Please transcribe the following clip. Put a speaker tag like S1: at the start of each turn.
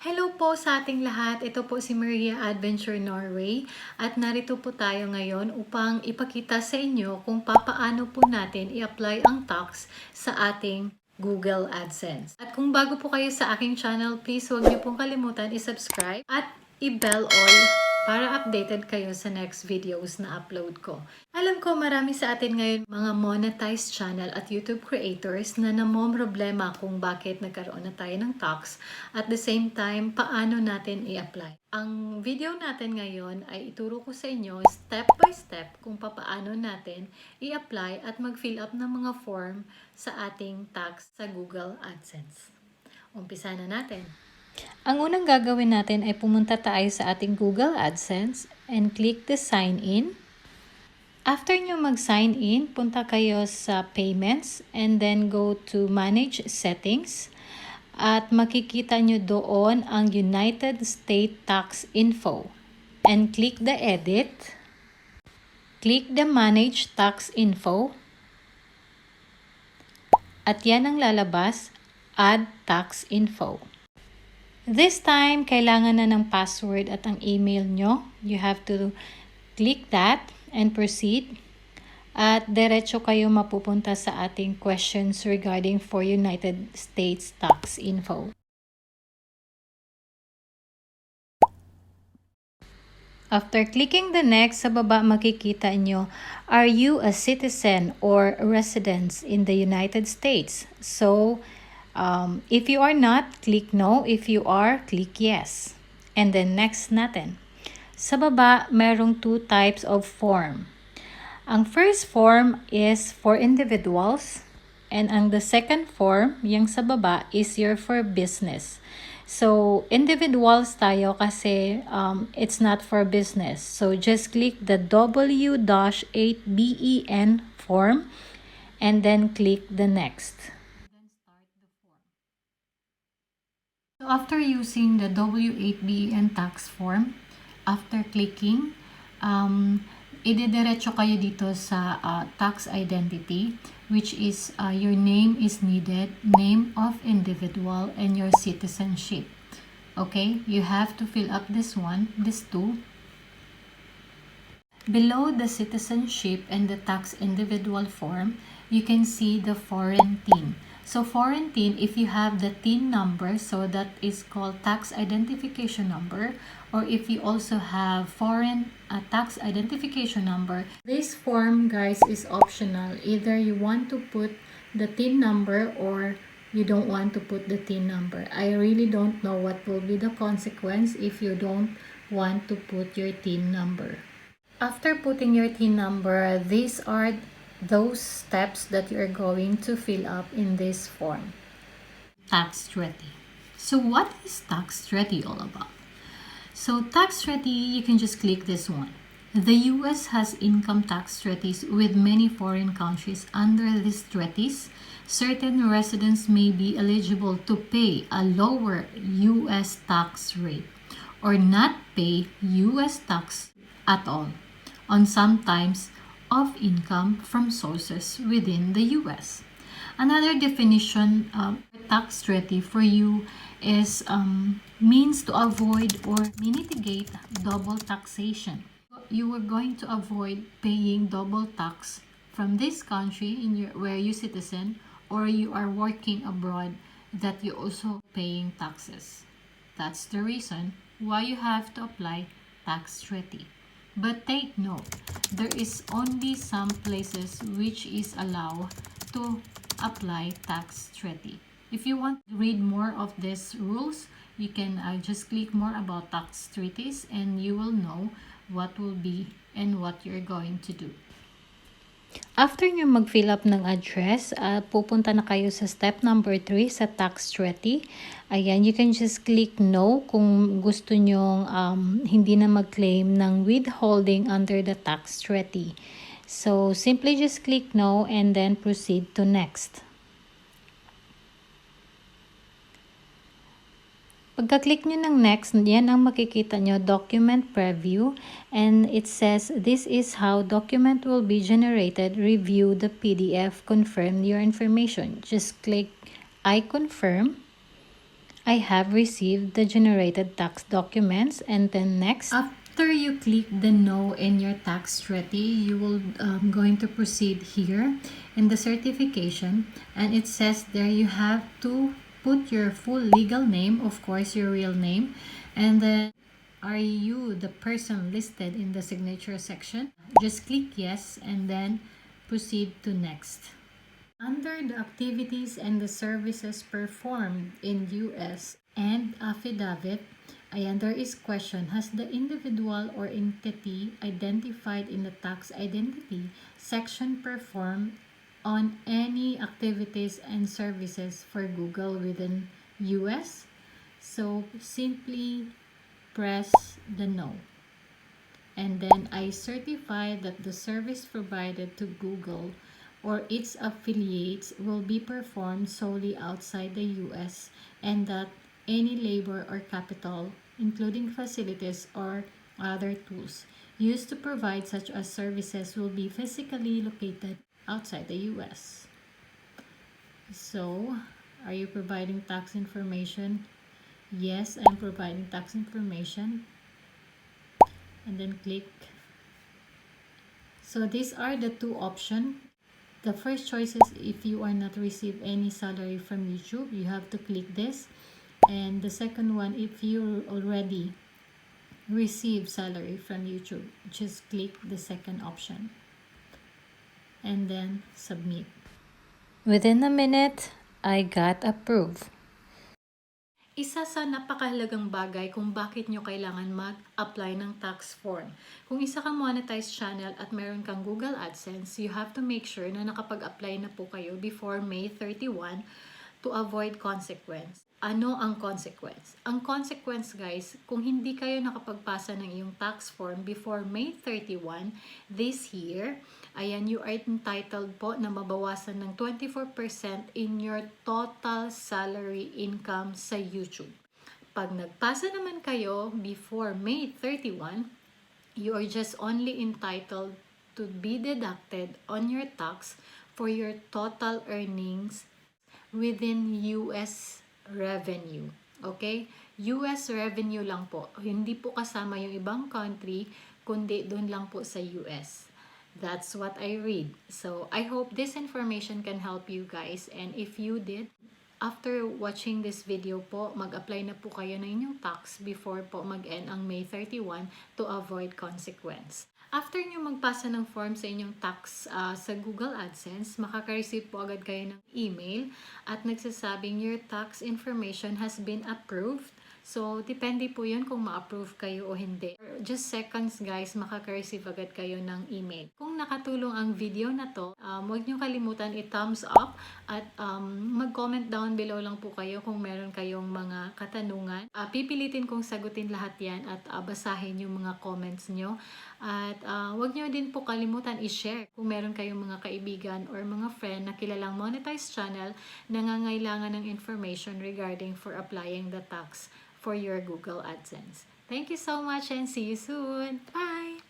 S1: Hello po sa ating lahat. Ito po si Maria Adventure Norway at narito po tayo ngayon upang ipakita sa inyo kung papaano po natin i-apply ang tax sa ating Google AdSense. At kung bago po kayo sa aking channel, please huwag niyo pong kalimutan i-subscribe at i-bell all para updated kayo sa next videos na upload ko. Alam ko marami sa atin ngayon mga monetized channel at YouTube creators na namomroblema kung bakit nagkaroon na tayo ng tax at the same time paano natin i-apply. Ang video natin ngayon ay ituro ko sa inyo step by step kung paano natin i-apply at mag-fill up ng mga form sa ating tax sa Google AdSense. Umpisa na natin. Ang unang gagawin natin ay pumunta tayo sa ating Google AdSense and click the sign in. After nyo mag-sign in, punta kayo sa payments and then go to manage settings at makikita nyo doon ang United States Tax Info and click the edit. Click the manage tax info at yan ang lalabas, add tax info. This time, kailangan na ng password at ang email nyo. You have to click that and proceed. At diretso kayo mapupunta sa ating questions regarding for United States Tax Info. After clicking the next, sa baba makikita nyo, are you a citizen or resident in the United States? So, if you are not, click no. If you are, click yes. And then next natin. Sa baba, merong two types of form. Ang first form is for individuals. And ang the second form, yung sa baba, is your for business. So, individuals tayo kasi it's not for business. So, just click the W-8BEN form and then click the next. So after using the W8BEN tax form, after clicking, idediretso kayo dito sa tax identity, which is your name is needed, name of individual, and your citizenship. Okay, you have to fill up this one, these two. Below the citizenship and the tax individual form, you can see the foreign TIN. So foreign TIN, if you have the TIN number, so that is called tax identification number, or if you also have foreign tax identification number, this form, guys, is optional. Either you want to put the TIN number or you don't want to put the TIN number. I really don't know what will be the consequence if you don't want to put your TIN number. After putting your TIN number, these are those steps that you're going to fill up in this form. Tax treaty. So what is tax treaty all about? So tax treaty, you can just click this one. The US has income tax treaties with many foreign countries. Under these treaties, certain residents may be eligible to pay a lower US tax rate or not pay US tax at all on some types of income from sources within the US. Another definition of tax treaty for you is means to avoid or mitigate double taxation. You are going to avoid paying double tax from this country where you citizen, or you are working abroad that you also paying taxes. That's the reason why you have to apply tax treaty. But take note, there is only some places which is allowed to apply tax treaty. If you want to read more of these rules, you can just click more about tax treaties and you will know what will be and what you're going to do. After nyo mag-fill up ng address, pupunta na kayo sa step number 3 sa tax treaty. Ayan, you can just click no kung gusto nyong hindi na mag-claim ng withholding under the tax treaty. So, simply just click no and then proceed to next. Pagka-click nyo ng next, yan ang makikita nyo, document preview, and it says, this is how document will be generated, review the PDF, confirm your information. Just click I confirm. I have received the generated tax documents, and then next, after you click the no in your tax treaty, you will going to proceed here in the certification, and it says there you have to put your full legal name, of course your real name, and then are you the person listed in the signature section? Just click yes and then proceed to next. Under the activities and the services performed in U.S. and affidavit, ayan, there is question, has the individual or entity identified in the tax identity section performed on any activities and services for Google within U.S.? So simply press the no. And then I certify that the service provided to Google or its affiliates will be performed solely outside the US, and that any labor or capital, including facilities or other tools used to provide such as services, will be physically located outside the US. So, are you providing tax information? Yes, I'm providing tax information. And then click. So these are the two options. The first choice is if you are not receive any salary from YouTube, you have to click this. And the second one, if you already receive salary from YouTube, just click the second option. And then submit. Within a minute, I got approved. Isa sa napakahalagang bagay kung bakit nyo kailangan mag-apply ng tax form. Kung isa kang monetized channel at meron kang Google AdSense, you have to make sure na nakapag-apply na po kayo before May 31 to avoid consequence. Ano ang consequence? Ang consequence, guys, kung hindi kayo nakapagpasa ng iyong tax form before May 31 this year, ayan, you are entitled po na mabawasan ng 24% in your total salary income sa YouTube. Pag nagpasa naman kayo before May 31, you are just only entitled to be deducted on your tax for your total earnings within US revenue. Okay? US revenue lang po. Hindi po kasama yung ibang country, kundi doon lang po sa US. That's what I read. So, I hope this information can help you guys. And if you did, after watching this video po, mag-apply na po kayo ng inyong tax before po mag-end ang May 31 to avoid consequence. After nyo magpasa ng form sa inyong tax sa Google AdSense, makaka-receive po agad kayo ng email at nagsasabing your tax information has been approved. So, depende po yun kung ma-approve kayo o hindi. Just seconds, guys, makaka-receive agad kayo ng email. Kung nakatulong ang video na to, huwag nyo kalimutan i-thumbs up at mag-comment down below lang po kayo kung meron kayong mga katanungan. Pipilitin kong sagutin lahat yan at basahin yung mga comments nyo. At huwag nyo din po kalimutan i-share kung meron kayong mga kaibigan or mga friend na kilalang monetized channel na nangangailangan ng information regarding for applying the tax for your Google AdSense. Thank you so much and see you soon. Bye!